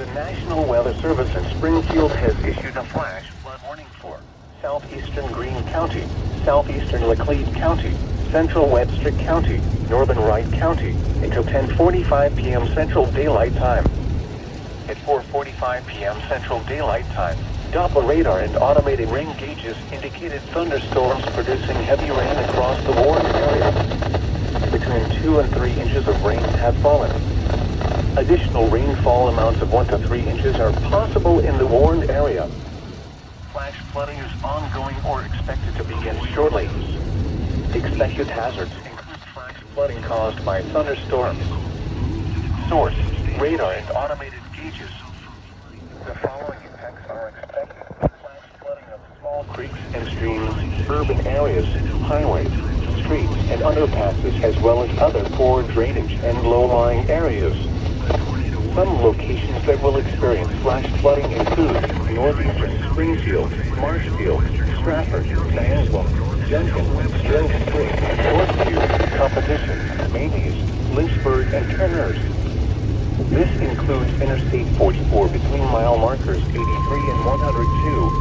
The National Weather Service in Springfield has issued a flash flood warning for southeastern Greene County, southeastern Laclede County, central Webster County, northern Wright County, until 10:45 p.m. Central Daylight Time. At 4:45 p.m. Central Daylight Time, Doppler radar and automated rain gauges indicated thunderstorms producing heavy rain across the warned area. Between 2 and 3 inches of rain have fallen. Additional rainfall amounts of 1 to 3 inches are possible in the warned area. Flash flooding is ongoing or expected to begin shortly. Expected hazards include flash flooding caused by thunderstorms. Source: radar and automated gauges. The following effects are expected: flash flooding of small creeks and streams, urban areas, highways, streets, and underpasses, as well as other poor drainage and low-lying areas. Some locations that will experience flash flooding include northeastern Springfield, Marshfield, Stratford, Manswell, Junction, Sterling Street, Northview, Competition, Mays, Lynchburg, and Turners. This includes Interstate 44 between mile markers 83 and 102.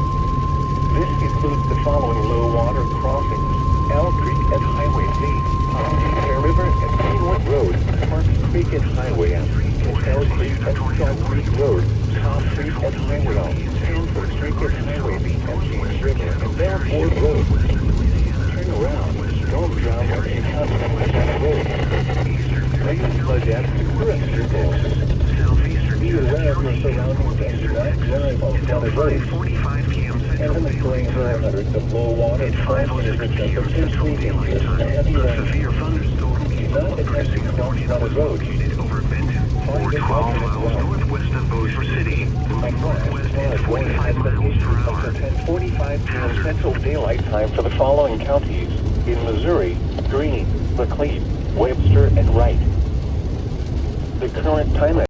This includes the following low water crossings: Elm Creek at Highway Z, Palm Beach River at Greenwood Road, Park Creek at Highway M, Elm Creek at South Creek Road, Top Creek at Highway L, Sanford Street at Highway B, and James River and Belford Road. Turn around, don't drive on Incontinent Road. Please flood at Secura Circles. Be aware of your surroundings and do not drive on County Road. And in the spring, there are hundreds of low water, 5% of increasing and heavy rain. Do not attempt to cross County Road. 412 miles northwest of Bossier City, northwest at 45 miles per hour. 10:45 p.m. Central Daylight Time for the following counties in Missouri: Greene, Laclede, Webster, and Wright. The current time